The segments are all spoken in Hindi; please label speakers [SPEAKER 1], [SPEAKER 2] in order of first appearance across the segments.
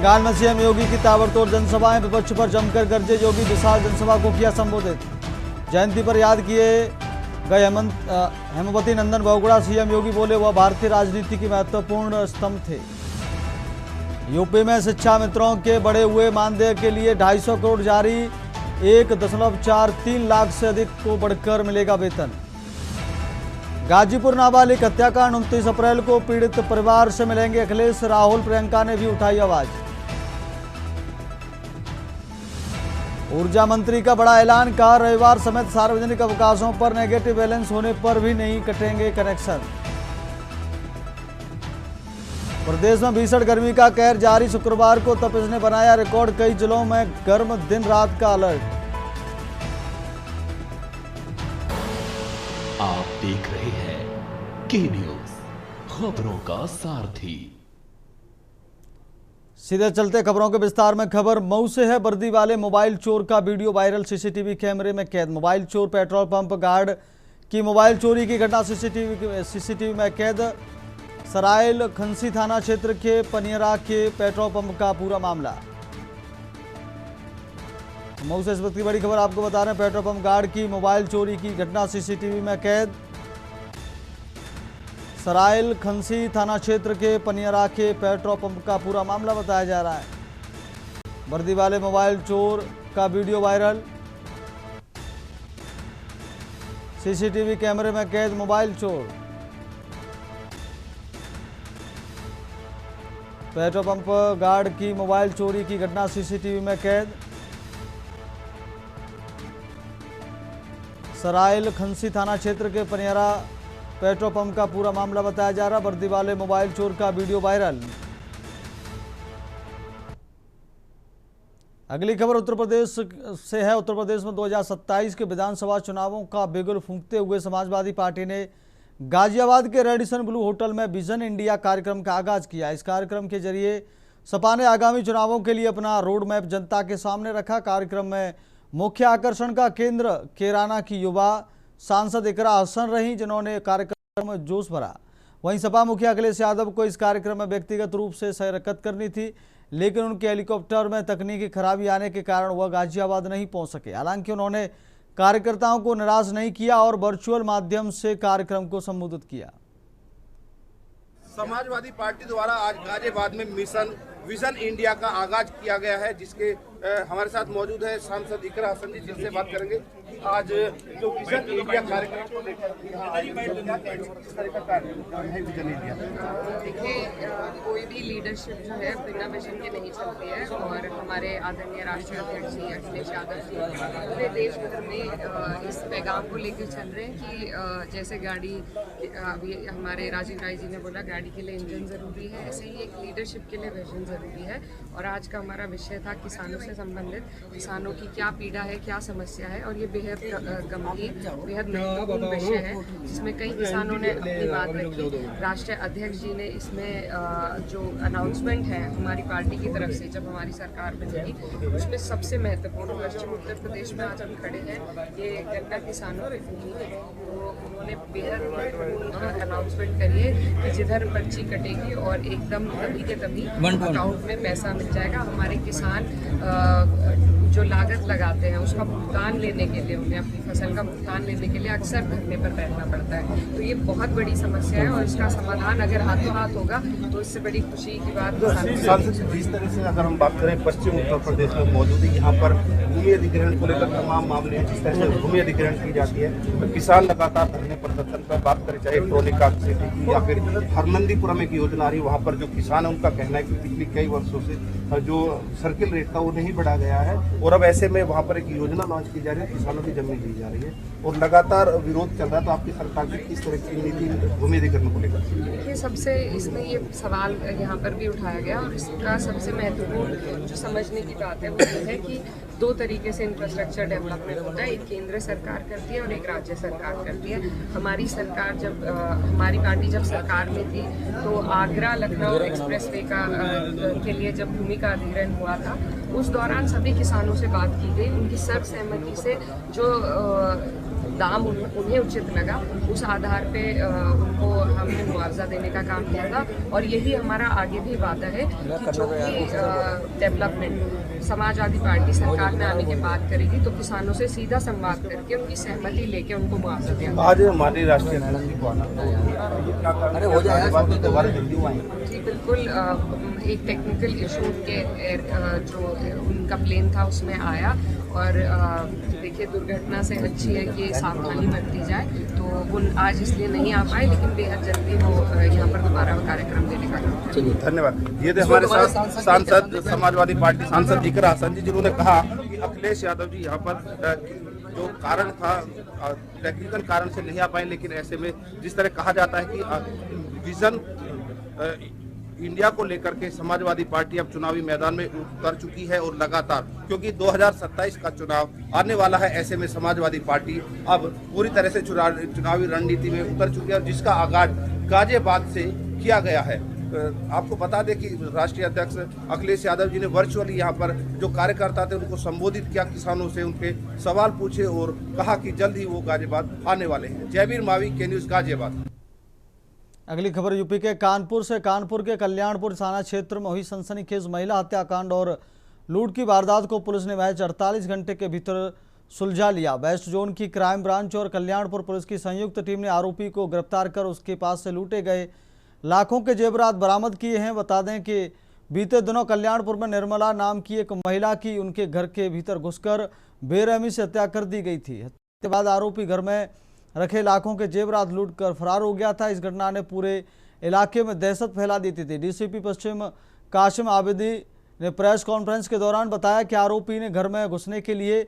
[SPEAKER 1] बंगाल में सीएम योगी की ताबड़तोड़ जनसभाएं, विपक्ष पर जमकर गरजे योगी, विशाल जनसभा को किया संबोधित। जयंती पर याद किए गए हेमवती नंदन बहुगुणा, सीएम योगी बोले वह भारतीय राजनीति की महत्वपूर्ण स्तंभ थे। यूपी में शिक्षा मित्रों के बढ़े हुए मानदेय के लिए 250 करोड़ जारी, 1.43 लाख से अधिक को बढ़कर मिलेगा वेतन। गाजीपुर नाबालिग हत्याकांड 29 अप्रैल को पीड़ित परिवार से मिलेंगे अखिलेश, राहुल प्रियंका ने भी उठाई आवाज। ऊर्जा मंत्री का बड़ा ऐलान, कहा रविवार समेत सार्वजनिक अवकाशों पर नेगेटिव बैलेंस होने पर भी नहीं कटेंगे कनेक्शन। प्रदेश में भीषण गर्मी का कहर जारी, शुक्रवार को तपिश ने बनाया रिकॉर्ड, कई जिलों में गर्म दिन रात का अलर्ट।
[SPEAKER 2] आप देख रहे हैं के न्यूज, खबरों का सारथी।
[SPEAKER 1] सीधे चलते खबरों के विस्तार में। खबर मऊ से है। वर्दी वाले मोबाइल चोर का वीडियो वायरल, सीसीटीवी कैमरे में कैद। मोबाइल चोर पेट्रोल पंप गार्ड की मोबाइल चोरी की घटना सीसीटीवी में कैद। सरायल खंसी थाना क्षेत्र के पनियरा के पेट्रोल पंप का पूरा मामला। मऊ से इस वक्त की बड़ी खबर आपको बता रहे हैं। पेट्रोल पंप गार्ड की मोबाइल चोरी की घटना सीसीटीवी में कैद। सरायल खंसी थाना क्षेत्र के पनियरा के पेट्रोल पंप का पूरा मामला बताया जा रहा है। वर्दी वाले मोबाइल चोर का वीडियो वायरल, सीसीटीवी कैमरे में कैद मोबाइल चोर। पेट्रोल पंप गार्ड की मोबाइल चोरी की घटना सीसीटीवी में कैद। सरायल खंसी थाना क्षेत्र के पनियरा पेट्रोल पंप का पूरा मामला बताया जा रहा। वर्दी वाले मोबाइल चोर का वीडियो वायरल। अगली खबर उत्तर प्रदेश से है। उत्तर प्रदेश में 2027 के विधानसभा चुनावों का बिगुल फूंकते हुए समाजवादी पार्टी ने गाजियाबाद के रेडिसन ब्लू होटल में विजन इंडिया कार्यक्रम का आगाज किया। इस कार्यक्रम के जरिए सपा ने आगामी चुनावों के लिए अपना रोड मैप जनता के सामने रखा। कार्यक्रम में मुख्य आकर्षण का केंद्र कैराना की युवा सांसद इकरा हसन रही, जिन्होंने कार्यक्रम में जोश भरा। वहीं सपा मुखिया अखिलेश यादव को इस कार्यक्रम में व्यक्तिगत रूप से शिरकत करनी थी, लेकिन उनके हेलीकॉप्टर में तकनीकी खराबी आने के कारण वह गाजियाबाद नहीं पहुंच सके। हालांकि उन्होंने कार्यकर्ताओं को निराश नहीं किया और वर्चुअल माध्यम से कार्यक्रम को संबोधित किया।
[SPEAKER 3] समाजवादी पार्टी द्वारा आज गाजियाबाद में मिशन विजन इंडिया का आगाज किया गया है, जिसके हमारे साथ मौजूद है सांसद इकरा हसन जी, जिनसे बात करेंगे। आज जो विजन इंडिया कार्यक्रम को लेकर विजन इंडिया,
[SPEAKER 4] देखिए कोई भी लीडरशिप जो है बिना विजन के नहीं चलती है, और हमारे आदरणीय राष्ट्रीय अध्यक्ष जी अखिलेश यादव जी पूरे देश भर में इस पैगाम को लेकर चल रहे हैं कि जैसे गाड़ी, अभी हमारे राजीव राय जी ने बोला गाड़ी के लिए इंजन जरूरी है, ऐसे ही एक लीडरशिप के लिए विजन जरूरी है। और आज का हमारा विषय था किसानों से संबंधित, किसानों की क्या पीड़ा है, क्या समस्या है, और ये बेहद गंभीर, बेहद महत्वपूर्ण विषय है, जिसमें कई किसानों ने अपनी बात रखी। राष्ट्रीय अध्यक्ष जी ने इसमें जो अनाउंसमेंट है हमारी पार्टी की तरफ से जब हमारी सरकार बनेगी, उसमें सबसे महत्वपूर्ण पश्चिम उत्तर प्रदेश में आज हम खड़े हैं, ये गन्ना किसानों की भूमि है। तो उन्होंने बेहद महत्वपूर्ण अनाउंसमेंट करी है कि जिधर पर्ची कटेगी और एकदम तभी के तभी अकाउंट में पैसा मिल जाएगा। हमारे किसान जो लागत लगाते हैं उसका भुगतान लेने के लिए, उन्हें अपनी फसल का भुगतान लेने के लिए अक्सर धरने पर बैठना पड़ता है। तो ये बहुत बड़ी समस्या है और इसका समाधान अगर हाथों हाथ होगा तो इससे बड़ी खुशी की बात।
[SPEAKER 3] सांसद जिस तरह से अगर हम बात करें पश्चिम उत्तर प्रदेश में मौजूद है, यहाँ पर भूमि अधिग्रहण को लेकर तमाम मामले हैं, जिस तरह से भूमि अधिग्रहण की जाती है, तो किसान लगातार धरने प्रदर्शन पर बात करें, चाहे ट्रोनिका सिटी की या फिर हरनंदीपुरम एक योजना आ रही, वहाँ पर जो किसान है उनका कहना है कि पिछले कई वर्षों से जो सर्किल रेट था वो नहीं बढ़ा गया है, और अब ऐसे में वहाँ पर एक योजना लॉन्च की जा रही है, किसानों की जमीन ली जा रही है और लगातार विरोध चल रहा है। तो आपकी सरकार की किस तरह की नीति भूमि अधिग्रहण को लेकर?
[SPEAKER 4] देखिए, सबसे इसमें ये सवाल यहाँ पर भी उठाया गया और इसका सबसे महत्वपूर्ण जो समझने की बात है वो ये है कि दो तरीके से इंफ्रास्ट्रक्चर डेवलपमेंट होता है, एक केंद्र सरकार करती है और एक राज्य सरकार करती है। हमारी सरकार जब हमारी पार्टी जब सरकार में थी तो आगरा लखनऊ एक्सप्रेसवे के लिए जब भूमि का अधिग्रहण हुआ था, उस दौरान सभी किसानों से बात की गई, उनकी सर्वसहमति से जो दाम उन्हें उचित लगा, उस आधार पे उनको हमने मुआवजा देने का काम किया था। और यही हमारा आगे भी वादा है कि जो भी डेवलपमेंट समाजवादी पार्टी सरकार में आने के बाद करेगी तो किसानों से सीधा संवाद करके उनकी सहमति लेके उनको मुआवजा दिया।
[SPEAKER 3] आज माननीय राष्ट्रीय अध्यक्ष जी को आना
[SPEAKER 4] जी बिल्कुल, एक टेक्निकल इशू के जो उनका प्लेन था उसमें आया, और देखिए दुर्घटना से अच्छी है कि सावधानी बरती जाए, तो वो आज इसलिए नहीं आ पाए, लेकिन बेहद जल्दी वो यहाँ पर दोबारा कार्यक्रम देने का काम करेंगे।
[SPEAKER 3] धन्यवाद। ये थे हमारे साथ सांसद समाजवादी पार्टी सांसद जिक्र हसन जी, जिन्होंने कहा कि अखिलेश यादव जी यहाँ पर जो कारण था टेक्निकल कारण से नहीं आ पाए, लेकिन ऐसे में जिस तरह कहा जाता है कि विजन इंडिया को लेकर के समाजवादी पार्टी अब चुनावी मैदान में उतर चुकी है, और लगातार क्योंकि 2027 का चुनाव आने वाला है, ऐसे में समाजवादी पार्टी अब पूरी तरह से चुनावी रणनीति में उतर चुकी है, और जिसका आगाज गाजियाबाद से किया गया है। आपको बता दें कि राष्ट्रीय अध्यक्ष अखिलेश यादव जी ने वर्चुअली यहाँ पर जो कार्यकर्ता थे उनको संबोधित किया, किसानों से उनके सवाल पूछे और कहा कि जल्द ही वो गाजियाबाद आने वाले हैं। जयवीर मावी, के न्यूज़, गाजियाबाद।
[SPEAKER 1] अगली खबर यूपी के कानपुर से। कानपुर के कल्याणपुर थाना क्षेत्र में हुई सनसनीखेज महिला हत्याकांड और लूट की वारदात को पुलिस ने महज 48 घंटे के भीतर सुलझा लिया। वेस्ट जोन की क्राइम ब्रांच और कल्याणपुर पुलिस की संयुक्त टीम ने आरोपी को गिरफ्तार कर उसके पास से लूटे गए लाखों के जेवरात बरामद किए हैं। बता दें कि बीते दिनों कल्याणपुर में निर्मला नाम की एक महिला की उनके घर के भीतर घुसकर बेरहमी से हत्या कर दी गई थी। हत्या के बाद आरोपी घर में रखे लाखों के जेवरात लूटकर फरार हो गया था। इस घटना ने पूरे इलाके में दहशत फैला दी थी। डीसीपी पश्चिम काशिम आबिदी ने प्रेस कॉन्फ्रेंस के दौरान बताया कि आरोपी ने घर में घुसने के लिए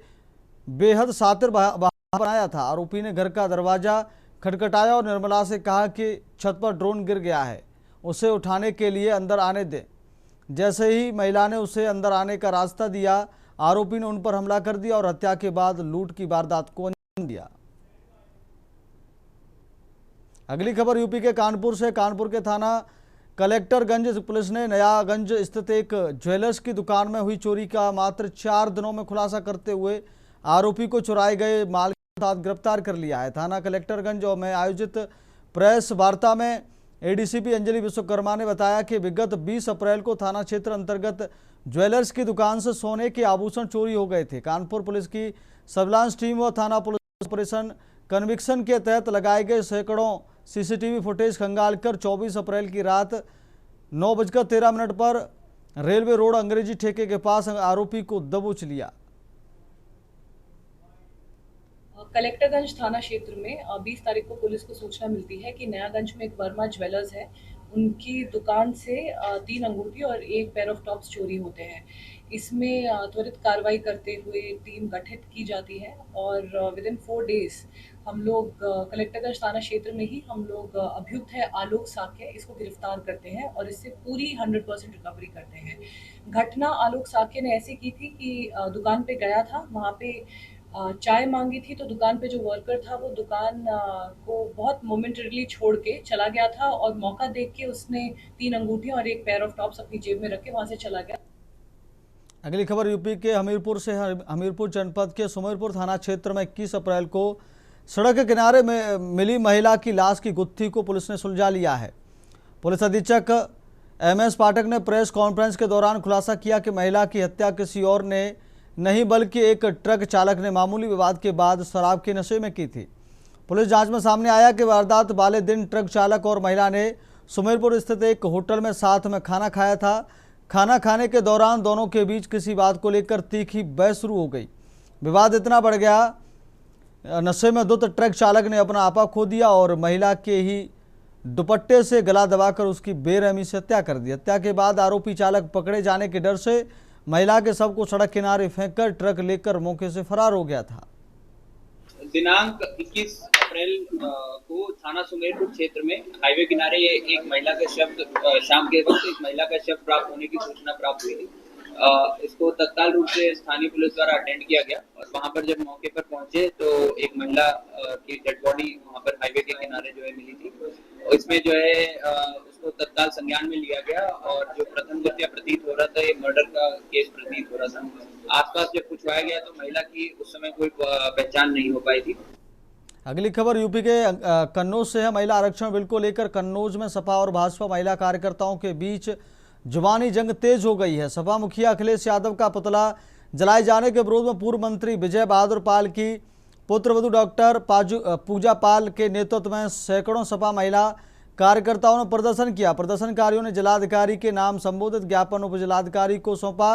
[SPEAKER 1] बेहद शातिर बहाना बनाया था। आरोपी ने घर का दरवाजा खटखटाया और निर्मला से कहा कि छत पर ड्रोन गिर गया है, उसे उठाने के लिए अंदर आने दें। जैसे ही महिला ने उसे अंदर आने का रास्ता दिया, आरोपी ने उन पर हमला कर दिया और हत्या के बाद लूट की वारदात को अंजाम दिया। अगली खबर यूपी के कानपुर से। कानपुर के थाना कलेक्टरगंज पुलिस ने नयागंज स्थित एक ज्वेलर्स की दुकान में हुई चोरी का मात्र 4 दिनों में खुलासा करते हुए आरोपी को चुराए गए माल के साथ गिरफ्तार कर लिया है। थाना कलेक्टरगंज में आयोजित प्रेस वार्ता में एडीसीपी अंजलि विश्वकर्मा ने बताया कि विगत 20 अप्रैल को थाना क्षेत्र अंतर्गत ज्वेलर्स की दुकान से सोने के आभूषण चोरी हो गए थे। कानपुर पुलिस की सर्विलांस टीम व थाना पुलिस ऑपरेशन कन्विक्शन के तहत लगाए गए सैकड़ों सीसीटीवी फुटेज खंगालकर 24 अप्रैल की रात 9:13 पर रेलवे रोड अंग्रेजी ठेके के पास आरोपी को दबोच लिया।
[SPEAKER 5] कलेक्टरगंज थाना क्षेत्र में 20 तारीख को पुलिस को सूचना मिलती है कि नयागंज में एक वर्मा ज्वेलर्स है, उनकी दुकान से 3 अंगूठी और 1 पेयर ऑफ टॉप्स चोरी होते हैं। इसमें त्वरित कार्रवाई करते हुए टीम गठित की जाती है और विद इन 4 डेज हम लोग कलेक्टरगंज थाना क्षेत्र में ही हम लोग अभियुक्त है आलोक साक्य, इसको गिरफ्तार करते हैं और इससे पूरी 100% रिकवरी करते हैं। घटना आलोक साक्य ने ऐसे की थी कि दुकान पे गया था, वहाँ पे चाय मांगी थी, तो दुकान पे जो वर्कर था वो दुकान को बहुत मोमेंटरीली छोड़ के चला गया था और मौका देख के उसने 3 अंगूठी और 1 पेयर ऑफ टॉप्स अपनी जेब में रख के वहाँ से चला गया।
[SPEAKER 1] अगली खबर यूपी के हमीरपुर से। हमीरपुर जनपद के सुमेरपुर थाना क्षेत्र में 21 अप्रैल को सड़क के किनारे में मिली महिला की लाश की गुत्थी को पुलिस ने सुलझा लिया है। पुलिस अधीक्षक MS पाठक ने प्रेस कॉन्फ्रेंस के दौरान खुलासा किया कि महिला की हत्या किसी और ने नहीं बल्कि एक ट्रक चालक ने मामूली विवाद के बाद शराब के नशे में की थी। पुलिस जांच में सामने आया कि वारदात वाले दिन ट्रक चालक और महिला ने सुमेरपुर स्थित एक होटल में साथ में खाना खाया था। खाना खाने के दौरान दोनों के बीच किसी बात को लेकर तीखी बहस शुरू हो गई। विवाद इतना बढ़ गया, नशे में धुत ट्रक चालक ने अपना आपा खो दिया और महिला के ही दुपट्टे से गला दबाकर उसकी बेरहमी से हत्या कर दी। हत्या के बाद आरोपी चालक पकड़े जाने के डर से महिला के शव को सड़क किनारे फेंककर ट्रक लेकर मौके से फरार हो गया था।
[SPEAKER 6] दिनांक 21 अप्रैल को थाना सुमेरपुर क्षेत्र में हाईवे किनारे एक महिला का शव शाम के वक्त एक महिला का शव प्राप्त होने की सूचना प्राप्त हुई थी। इसको तत्काल रूप से स्थानीय पुलिस द्वारा अटेंड किया गया और वहां पर जब मौके पर पहुंचे तो एक महिला की डेड बॉडी वहां पर हाईवे के किनारे जो है मिली थी। इसमें जो है उसको तत्काल संज्ञान में लिया गया और जो प्रथम दृष्टया प्रतीत हो रहा था ये मर्डर का केस प्रतीत हो रहा था। आसपास जब पूछवाया गया तो महिला की उस समय कोई पहचान नहीं हो पाई थी।
[SPEAKER 1] अगली खबर यूपी के कन्नौज से है। महिला आरक्षण बिल को लेकर कन्नौज में सपा और भाजपा महिला कार्यकर्ताओं के बीच जुबानी जंग तेज हो गई है। सपा मुखिया अखिलेश यादव का पुतला जलाए जाने के विरोध में पूर्व मंत्री विजय बहादुर पाल की पुत्रवधू डॉक्टर पूजा पाल के नेतृत्व में सैकड़ों सपा महिला कार्यकर्ताओं ने प्रदर्शन किया। प्रदर्शनकारियों ने जिलाधिकारी के नाम संबोधित ज्ञापन उप जिलाधिकारी को सौंपा।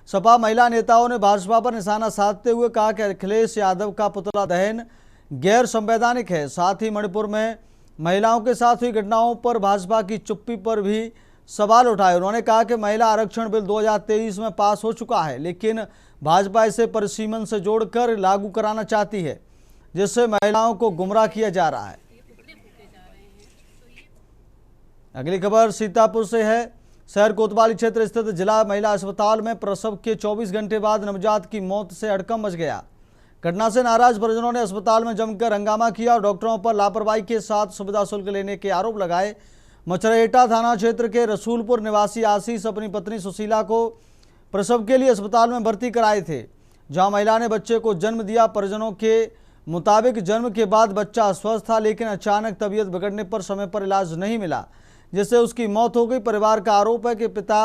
[SPEAKER 1] सपा महिला नेताओं ने भाजपा पर निशाना साधते हुए कहा कि अखिलेश यादव का पुतला दहन गैर संवैधानिक है। साथ ही मणिपुर में महिलाओं के साथ हुई घटनाओं पर भाजपा की चुप्पी पर भी सवाल उठाए। उन्होंने कहा कि महिला आरक्षण बिल 2023 में पास हो चुका है, लेकिन भाजपा इसे परिसीमन से जोड़कर लागू कराना चाहती है, जिससे महिलाओं को गुमराह किया जा रहा है। अगली खबर सीतापुर से है। शहर कोतवाली क्षेत्र स्थित जिला महिला अस्पताल में प्रसव के 24 घंटे बाद नवजात की मौत से हड़कंप मच गया। घटना से नाराज परिजनों ने अस्पताल में जमकर हंगामा किया और डॉक्टरों पर लापरवाही के साथ सुविधा शुल्क लेने के आरोप लगाए। मछरेटा थाना क्षेत्र के रसूलपुर निवासी आशीष अपनी पत्नी सुशीला को प्रसव के लिए अस्पताल में भर्ती कराए थे, जहां महिला ने बच्चे को जन्म दिया। परिजनों के मुताबिक जन्म के बाद बच्चा स्वस्थ था, लेकिन अचानक तबीयत बिगड़ने पर समय पर इलाज नहीं मिला, जिससे उसकी मौत हो गई। परिवार का आरोप है कि पिता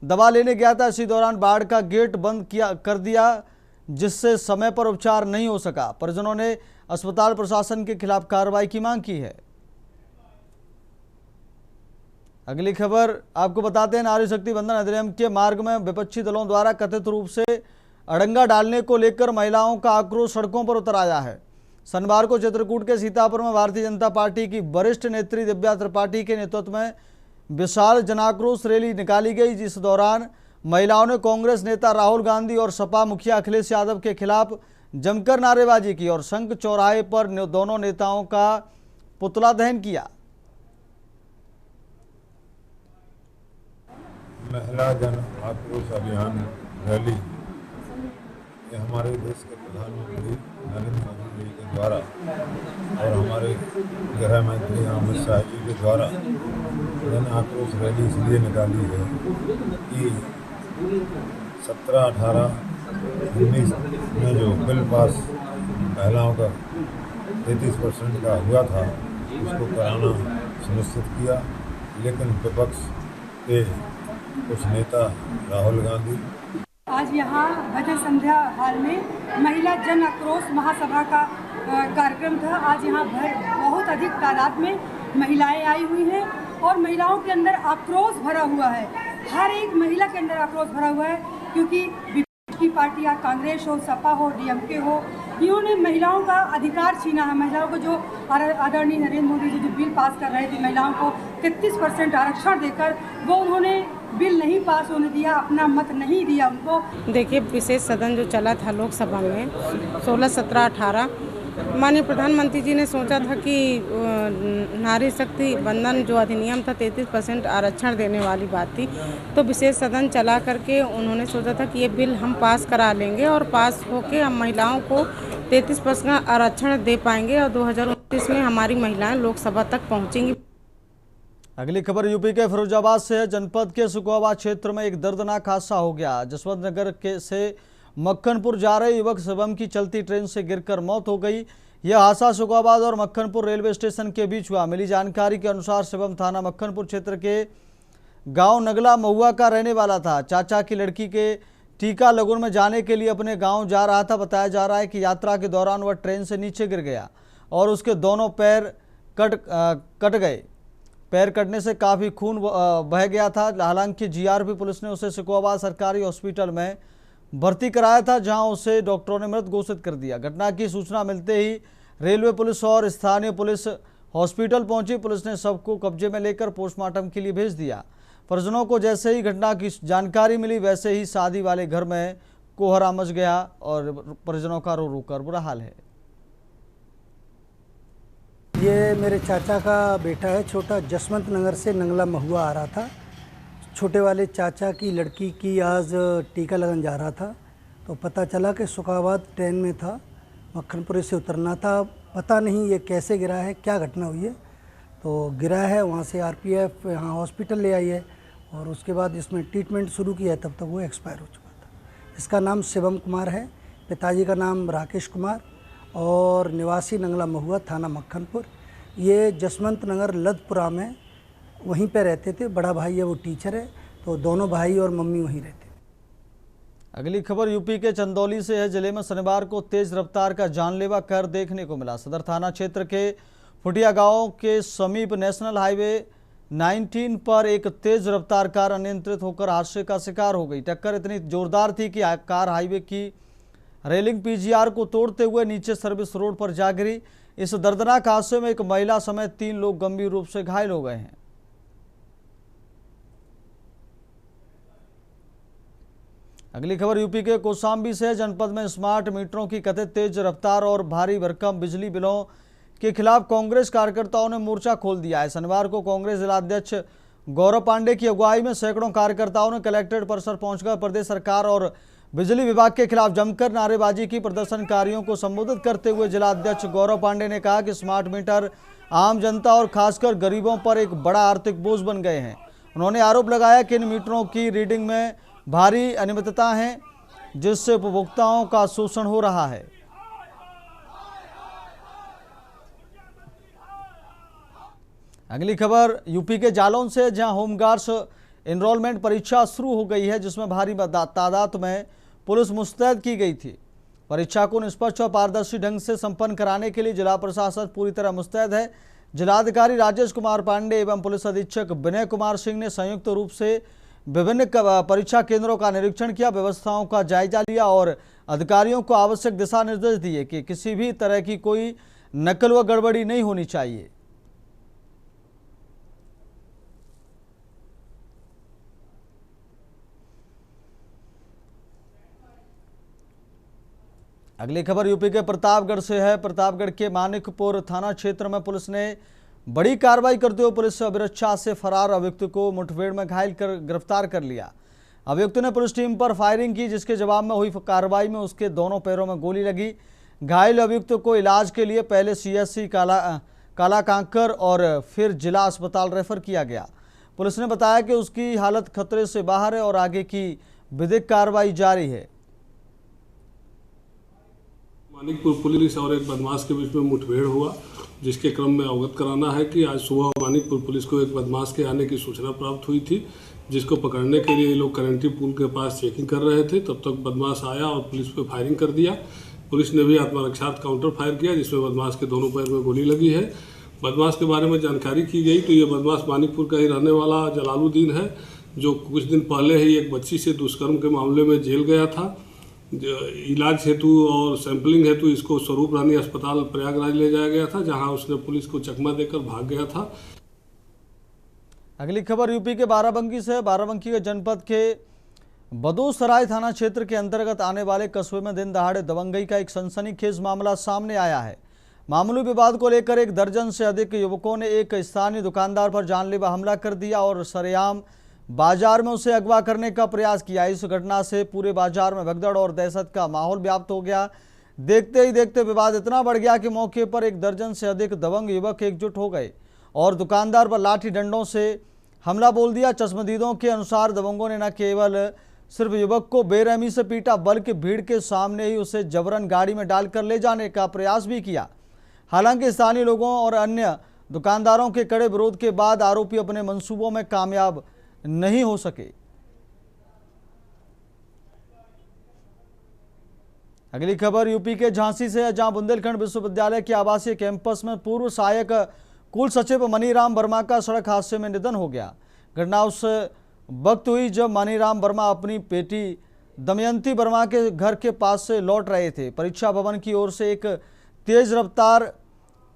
[SPEAKER 1] दवा लेने गया था, इसी दौरान बाढ़ का गेट बंद कर दिया, जिससे समय पर उपचार नहीं हो सका। परिजनों ने अस्पताल प्रशासन के खिलाफ कार्रवाई की मांग की है। अगली खबर आपको बताते हैं, नारी शक्ति बंधन अधिनियम के मार्ग में विपक्षी दलों द्वारा कथित रूप से अड़ंगा डालने को लेकर महिलाओं का आक्रोश सड़कों पर उतर आया है। शनिवार को चित्रकूट के सीतापुर में भारतीय जनता पार्टी की वरिष्ठ नेत्री दिव्या त्रिपाठी के नेतृत्व में विशाल जनाक्रोश रैली निकाली गई, जिस दौरान महिलाओं ने कांग्रेस नेता राहुल गांधी और सपा मुखिया अखिलेश यादव के खिलाफ जमकर नारेबाजी की और शंख चौराहे पर दोनों नेताओं का पुतला दहन किया।
[SPEAKER 7] महिला जन आक्रोश अभियान रैली ये हमारे देश के प्रधानमंत्री नरेंद्र मोदी जी के द्वारा और हमारे गृह मंत्री अमित शाह जी के द्वारा जन आक्रोश रैली इसलिए निकाली है कि 17, 18, 19 में जो बिल पास महिलाओं का 33% का हुआ था, उसको कराना सुनिश्चित किया, लेकिन विपक्ष के कुछ नेता राहुल गांधी
[SPEAKER 8] आज यहाँ भजन संध्या हाल में महिला जन आक्रोश महासभा का कार्यक्रम था। आज यहाँ बहुत अधिक तादाद में महिलाएं आई हुई हैं और महिलाओं के अंदर आक्रोश भरा हुआ है। हर एक महिला के अंदर आक्रोश भरा हुआ है, क्योंकि विपक्ष की पार्टियाँ कांग्रेस हो, सपा हो, डीएमके हो, इन्होंने महिलाओं का अधिकार छीना है। महिलाओं को जो आदरणीय नरेंद्र मोदी जी जो बिल पास कर रहे थे महिलाओं को 33% आरक्षण देकर, वो उन्होंने बिल नहीं पास होने दिया, अपना मत नहीं दिया उनको।
[SPEAKER 9] देखिए, विशेष सदन जो चला था लोकसभा में 16, 17, 18, माननीय प्रधानमंत्री जी ने सोचा था कि नारी शक्ति बंधन जो अधिनियम था 33% आरक्षण देने वाली बात थी, तो विशेष सदन चला करके उन्होंने सोचा था कि ये बिल हम पास करा लेंगे और पास होके हम महिलाओं को 33% आरक्षण दे पाएंगे और 2029 में हमारी महिलाएं लोकसभा तक पहुंचेंगी।
[SPEAKER 1] अगली खबर यूपी के फिरोजाबाद से है। जनपद के सुखवाबाद क्षेत्र में एक दर्दनाक हादसा हो गया। जसवंत नगर से मक्खनपुर जा रहे युवक शिवम की चलती ट्रेन से गिरकर मौत हो गई। यह हादसा सुखवाबाद और मक्खनपुर रेलवे स्टेशन के बीच हुआ। मिली जानकारी के अनुसार शिवम थाना मक्खनपुर क्षेत्र के गांव नगला महुआ का रहने वाला था। चाचा की लड़की के टीका लगन में जाने के लिए अपने गाँव जा रहा था। बताया जा रहा है कि यात्रा के दौरान वह ट्रेन से नीचे गिर गया और उसके दोनों पैर कट गए। पैर कटने से काफ़ी खून बह गया था। हालांकि जीआरपी पुलिस ने उसे सिकोहाबाद सरकारी हॉस्पिटल में भर्ती कराया था, जहां उसे डॉक्टरों ने मृत घोषित कर दिया। घटना की सूचना मिलते ही रेलवे पुलिस और स्थानीय पुलिस हॉस्पिटल पहुंची। पुलिस ने शव को कब्जे में लेकर पोस्टमार्टम के लिए भेज दिया। परिजनों को जैसे ही घटना की जानकारी मिली, वैसे ही शादी वाले घर में कोहरा मच गया और परिजनों का रो रो कर बुरा हाल है।
[SPEAKER 10] ये मेरे चाचा का बेटा है, छोटा, जसवंत नगर से नंगला महुआ आ रहा था। छोटे वाले चाचा की लड़की की आज टीका लगन जा रहा था, तो पता चला कि सुखाबाद ट्रेन में था, मक्खनपुर से उतरना था। पता नहीं ये कैसे गिरा है, क्या घटना हुई है, तो गिरा है। वहाँ से आरपीएफ यहाँ हॉस्पिटल ले आई है और उसके बाद इसमें ट्रीटमेंट शुरू किया है, तब तक वो एक्सपायर हो चुका था। इसका नाम शिवम कुमार है, पिताजी का नाम राकेश कुमार और निवासी नंगला महुआ, थाना मक्खनपुर। ये जसवंत नगर लदपुरा में वहीं पे रहते थे। बड़ा भाई है वो टीचर है, तो दोनों भाई और मम्मी वहीं रहते।
[SPEAKER 1] अगली खबर यूपी के चंदौली से है। जिले में शनिवार को तेज रफ्तार का जानलेवा कहर देखने को मिला। सदर थाना क्षेत्र के फुटिया गांव के समीप नेशनल हाईवे 19 पर एक तेज रफ्तार कार अनियंत्रित होकर हादसे का शिकार हो गई। टक्कर इतनी जोरदार थी कि कार हाईवे की रेलिंग पीजीआर को तोड़ते हुए नीचे सर्विस रोड पर जा गिरी। इस दर्दनाक हादसे में एक महिला समेत 3 लोग गंभीर रूप से घायल हो गए हैं। अगली खबर यूपी के कौशाम्बी से। जनपद में स्मार्ट मीटरों की कथित तेज रफ्तार और भारी भरकम बिजली बिलों के खिलाफ कांग्रेस कार्यकर्ताओं ने मोर्चा खोल दिया है। शनिवार को कांग्रेस जिलाध्यक्ष गौरव पांडे की अगुवाई में सैकड़ों कार्यकर्ताओं ने कलेक्ट्रेट परिसर पहुंचकर प्रदेश सरकार और बिजली विभाग के खिलाफ जमकर नारेबाजी की। प्रदर्शनकारियों को संबोधित करते हुए जिलाध्यक्ष गौरव पांडे ने कहा कि स्मार्ट मीटर आम जनता और खासकर गरीबों पर एक बड़ा आर्थिक बोझ बन गए हैं। उन्होंने आरोप लगाया कि इन मीटरों की रीडिंग में भारी अनियमितता है, जिससे उपभोक्ताओं का शोषण हो रहा है। अगली खबर यूपी के जालौन से, जहां होमगार्ड्स एनरोलमेंट परीक्षा शुरू हो गई है, जिसमें भारी तादाद में पुलिस मुस्तैद की गई थी। परीक्षा को निष्पक्ष और पारदर्शी ढंग से संपन्न कराने के लिए जिला प्रशासन पूरी तरह मुस्तैद है। जिलाधिकारी राजेश कुमार पांडे एवं पुलिस अधीक्षक विनय कुमार सिंह ने संयुक्त रूप से विभिन्न परीक्षा केंद्रों का निरीक्षण किया, व्यवस्थाओं का जायजा लिया और अधिकारियों को आवश्यक दिशा निर्देश दिए कि किसी भी तरह की कोई नकल व गड़बड़ी नहीं होनी चाहिए। अगली खबर यूपी के प्रतापगढ़ से है। प्रतापगढ़ के मानिकपुर थाना क्षेत्र में पुलिस ने बड़ी कार्रवाई करते हुए पुलिस अभिरक्षा से फरार अभियुक्त को मुठभेड़ में घायल कर गिरफ्तार कर लिया। अभियुक्त ने पुलिस टीम पर फायरिंग की, जिसके जवाब में हुई कार्रवाई में उसके दोनों पैरों में गोली लगी। घायल अभियुक्त को इलाज के लिए पहले CSC कालाकांकर और फिर जिला अस्पताल रेफर किया गया। पुलिस ने बताया कि उसकी हालत खतरे से बाहर है और आगे की विधिक कार्रवाई जारी है।
[SPEAKER 11] मानिकपुर पुलिस और एक बदमाश के बीच में मुठभेड़ हुआ, जिसके क्रम में अवगत कराना है कि आज सुबह मानिकपुर पुलिस को एक बदमाश के आने की सूचना प्राप्त हुई थी, जिसको पकड़ने के लिए ये लोग करेंटी पुल के पास चेकिंग कर रहे थे। तब तक बदमाश आया और पुलिस पे फायरिंग कर दिया। पुलिस ने भी आत्मरक्षार्थ काउंटर फायर किया, जिसमें बदमाश के दोनों पैर में गोली लगी है। बदमाश के बारे में जानकारी की गई तो ये बदमाश मानिकपुर का ही रहने वाला जलालुद्दीन है, जो कुछ दिन पहले ही एक बच्ची से दुष्कर्म के मामले में जेल गया था। इलाज हेतु और सैंपलिंग हेतु इसको स्वरूप रानी अस्पताल प्रयागराज ले जाया गया था, जहां उसने पुलिस को चकमा देकर भाग गया था।
[SPEAKER 1] अगली खबर यूपी के बाराबंकी से। बाराबंकी के जनपद के बदोसराय थाना क्षेत्र के अंतर्गत आने वाले कस्बे में दिन दहाड़े दबंगई का एक सनसनीखेज मामला सामने आया है। मामूली विवाद को लेकर एक दर्जन से अधिक युवकों ने एक स्थानीय दुकानदार पर जानलेवा हमला कर दिया और सरेआम बाजार में उसे अगवा करने का प्रयास किया। इस घटना से पूरे बाजार में भगदड़ और दहशत का माहौल व्याप्त हो गया। देखते ही देखते विवाद इतना बढ़ गया कि मौके पर एक दर्जन से अधिक दबंग युवक एकजुट हो गए और दुकानदार पर लाठी डंडों से हमला बोल दिया। चश्मदीदों के अनुसार दबंगों ने न केवल सिर्फ युवक को बेरहमी से पीटा, बल्कि भीड़ के सामने ही उसे जबरन गाड़ी में डालकर ले जाने का प्रयास भी किया। हालांकि स्थानीय लोगों और अन्य दुकानदारों के कड़े विरोध के बाद आरोपी अपने मंसूबों में कामयाब नहीं हो सके। अगली खबर यूपी के झांसी से है, जहां बुंदेलखंड विश्वविद्यालय के आवासीय कैंपस में पूर्व सहायक कुल सचिव मनीराम वर्मा का सड़क हादसे में निधन हो गया। घटना उस वक्त हुई जब मनीराम वर्मा अपनी बेटी दमयंती वर्मा के घर के पास से लौट रहे थे। परीक्षा भवन की ओर से एक तेज रफ्तार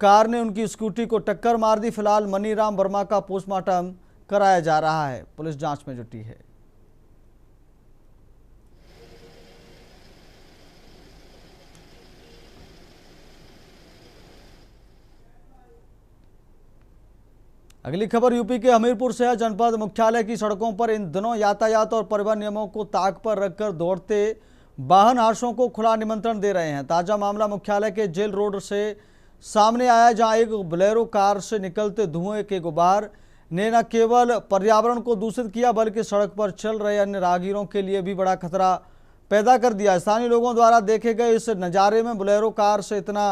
[SPEAKER 1] कार ने उनकी स्कूटी को टक्कर मार दी। फिलहाल मनीराम वर्मा का पोस्टमार्टम कराया जा रहा है। पुलिस जांच में जुटी है। अगली खबर यूपी के हमीरपुर से है। जनपद मुख्यालय की सड़कों पर इन दिनों यातायात और परिवहन नियमों को ताक पर रखकर दौड़ते वाहन हादसों को खुला निमंत्रण दे रहे हैं। ताजा मामला मुख्यालय के जेल रोड से सामने आया, जहां एक बोलेरो कार से निकलते धुएं के गुबार ने न केवल पर्यावरण को दूषित किया, बल्कि सड़क पर चल रहे अन्य राहगीरों के लिए भी बड़ा खतरा पैदा कर दिया। स्थानीय लोगों द्वारा देखे गए इस नज़ारे में बोलेरो कार से इतना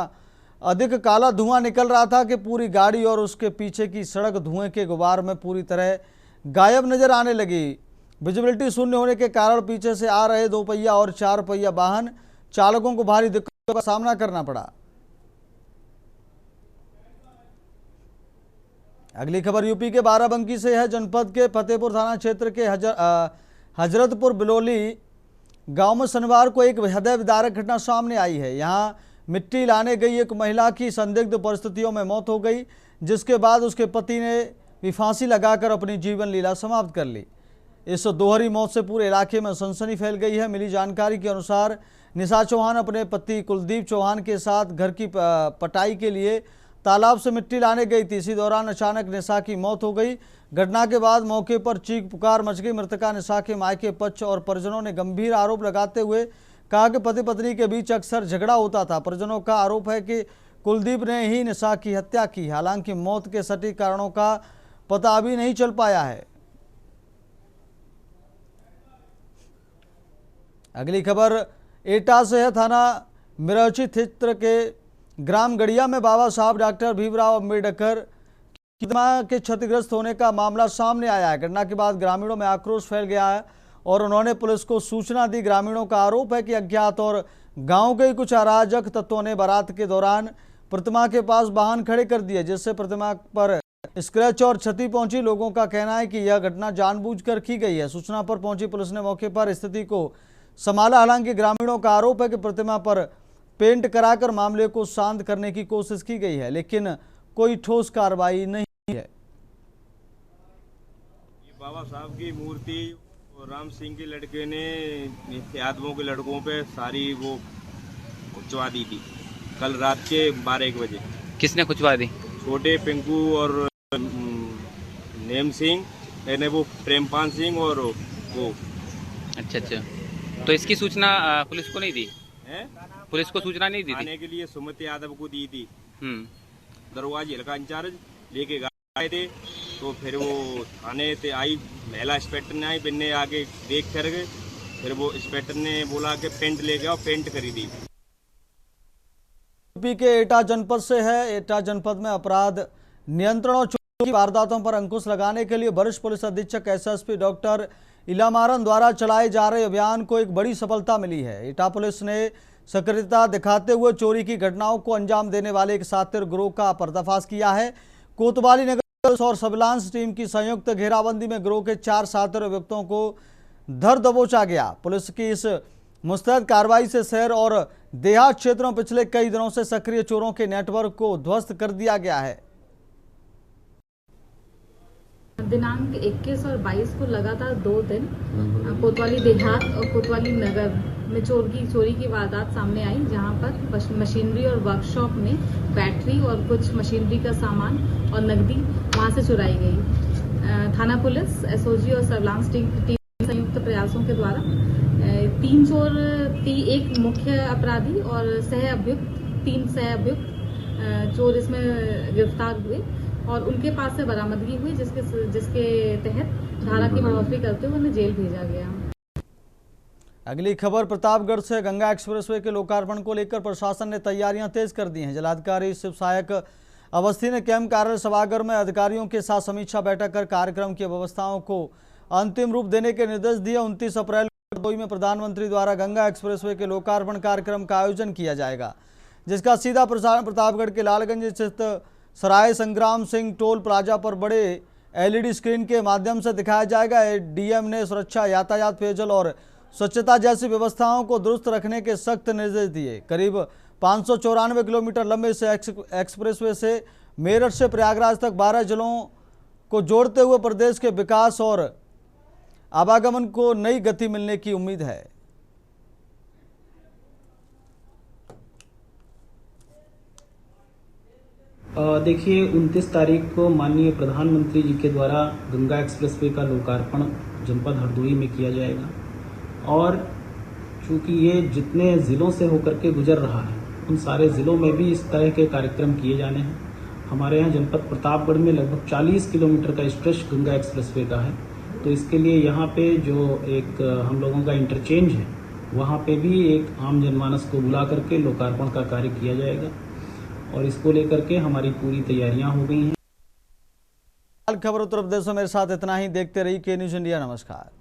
[SPEAKER 1] अधिक काला धुआं निकल रहा था कि पूरी गाड़ी और उसके पीछे की सड़क धुएं के गुबार में पूरी तरह गायब नजर आने लगी। विजिबिलिटी शून्य होने के कारण पीछे से आ रहे 2 पहिया और 4 पहिया वाहन चालकों को भारी दिक्कतों का सामना करना पड़ा। अगली खबर यूपी के बाराबंकी से है। जनपद के फतेहपुर थाना क्षेत्र के हजरतपुर बिलोली गांव में शनिवार को एक हृदय विदारक घटना सामने आई है। यहां मिट्टी लाने गई एक महिला की संदिग्ध परिस्थितियों में मौत हो गई, जिसके बाद उसके पति ने भी फांसी लगाकर अपनी जीवन लीला समाप्त कर ली। इस दोहरी मौत से पूरे इलाके में सनसनी फैल गई है। मिली जानकारी के अनुसार निशा चौहान अपने पति कुलदीप चौहान के साथ घर की पटाई के लिए तालाब से मिट्टी लाने गई थी। इसी दौरान अचानक निशा की मौत हो गई। घटना के बाद मौके पर चीख पुकार मच गई। मृतका निशा के मायके पक्ष और परिजनों ने गंभीर आरोप लगाते हुए कहा कि पति पत्नी के बीच अक्सर झगड़ा होता था। परिजनों का आरोप है कि कुलदीप ने ही निशा की हत्या की। हालांकि मौत के सटीक कारणों का पता अभी नहीं चल पाया है। अगली खबर एटा से है। थाना मिरौची क्षेत्र के ग्राम गड़िया में बाबा साहब डॉक्टर भीमराव अम्बेडकर की प्रतिमा के क्षतिग्रस्त होने का मामला सामने आया है। घटना के बाद ग्रामीणों में आक्रोश फैल गया है और उन्होंने पुलिस को सूचना दी। ग्रामीणों का आरोप है कि अज्ञात और गांव के कुछ अराजक तत्वों ने बारात के दौरान प्रतिमा के पास वाहन खड़े कर दिए, जिससे प्रतिमा पर स्क्रैच और क्षति पहुंची। लोगों का कहना है कि यह घटना जानबूझकर की गई है। सूचना पर पहुंची पुलिस ने मौके पर स्थिति को संभाला। हालांकि ग्रामीणों का आरोप है कि प्रतिमा पर पेंट कराकर मामले को शांत करने की कोशिश की गई है, लेकिन कोई ठोस कार्रवाई नहीं है।
[SPEAKER 12] बाबा साहब की मूर्ति और राम सिंह के लड़के ने यादवों के लड़कों पे सारी वो खुचवा दी थी कल रात के 12-1 बजे।
[SPEAKER 13] किसने खुचवा दी?
[SPEAKER 12] छोटे पिंकू और नेम सिंह, वो प्रेमपाल सिंह और वो।
[SPEAKER 13] अच्छा, तो इसकी सूचना पुलिस को नहीं दी
[SPEAKER 12] है?
[SPEAKER 13] पुलिस को सूचना नहीं दी?
[SPEAKER 12] आने के लिए सुमित यादव को दी थी। दरवाजे हल्का इंचार्ज लेके गए थे, तो फिर वो थाने से आई, महिला इंस्पेक्टर ने आई, बिन्ने आके देख कर गए। फिर वो इंस्पेक्टर ने बोला कि पेंट ले गया और पेंट करी दी।
[SPEAKER 1] यूपी के एटा जनपद से है। एटा जनपद में अपराध नियंत्रण और चोरी की वारदातों पर अंकुश लगाने के लिए वरिष्ठ पुलिस अधीक्षक एसएसपी डॉक्टर इलामारन द्वारा चलाए जा रहे अभियान को एक बड़ी सफलता मिली है। एटा पुलिस ने सक्रियता दिखाते हुए चोरी की घटनाओं को अंजाम देने वाले एक शातिर गिरोह का पर्दाफाश किया है। कोतवाली नगर और सर्विलांस टीम की संयुक्त घेराबंदी में गिरोह के 4 शातिर अभियुक्तों को धर दबोचा गया। पुलिस की इस मुस्तैद कार्रवाई से शहर और देहात क्षेत्रों में पिछले कई दिनों से सक्रिय चोरों के नेटवर्क को ध्वस्त कर दिया गया है।
[SPEAKER 14] दिनांक 21 और 22 को लगातार 2 दिन कोतवाली देहात और कोतवाली नगर में चोरी की वारदात सामने आई, जहां पर मशीनरी और वर्कशॉप में बैटरी और कुछ मशीनरी का सामान और नकदी वहां से चुराई गई। थाना पुलिस, एसओजी और सर्विलांस टीम संयुक्त प्रयासों के द्वारा 3 चोर, 1 मुख्य अपराधी और 3 सह अभियुक्त चोर इसमें गिरफ्तार हुए और उनके पास से बरामदगी हुई, जिसके तहत धारा की बढ़ोतरी करते हुए उन्हें जेल भेजा गया।
[SPEAKER 1] अगली खबर प्रतापगढ़ से। गंगा एक्सप्रेसवे के लोकार्पण को लेकर प्रशासन ने तैयारियां तेज कर दी हैं। जिलाधिकारी शिव सहायक अवस्थी ने कैंप कार्यालय सभागार में अधिकारियों के साथ समीक्षा बैठक कर कार्यक्रम की व्यवस्थाओं को अंतिम रूप देने के निर्देश दिए। 29 अप्रैल को में प्रधानमंत्री द्वारा गंगा एक्सप्रेसवे के लोकार्पण कार्यक्रम का आयोजन किया जाएगा, जिसका सीधा प्रसारण प्रतापगढ़ के लालगंज स्थित सराय संग्राम सिंह टोल प्लाजा पर बड़े LED स्क्रीन के माध्यम से दिखाया जाएगा। डीएम ने सुरक्षा, यातायात, पेयजल और स्वच्छता जैसी व्यवस्थाओं को दुरुस्त रखने के सख्त निर्देश दिए। करीब 594 किलोमीटर लंबे इस एक्सप्रेसवे से मेरठ से प्रयागराज तक 12 जिलों को जोड़ते हुए प्रदेश के विकास और आवागमन को नई गति मिलने की उम्मीद है।
[SPEAKER 15] देखिए, 29 तारीख को माननीय प्रधानमंत्री जी के द्वारा गंगा एक्सप्रेसवे का लोकार्पण जनपद हरदोई में किया जाएगा और चूंकि ये जितने ज़िलों से होकर के गुजर रहा है, उन सारे ज़िलों में भी इस तरह के कार्यक्रम किए जाने हैं। हमारे यहाँ जनपद प्रतापगढ़ में लगभग 40 किलोमीटर का स्ट्रेच गंगा एक्सप्रेसवे का है, तो इसके लिए यहाँ पे जो एक हम लोगों का इंटरचेंज है वहाँ पे भी एक आम जनमानस को बुला करके लोकार्पण का कार्य किया जाएगा और इसको लेकर के हमारी पूरी तैयारियां हो गई हैं।
[SPEAKER 1] खबर उत्तर प्रदेश में मेरे साथ इतना ही। देखते रहिए के न्यूज़ इंडिया। नमस्कार।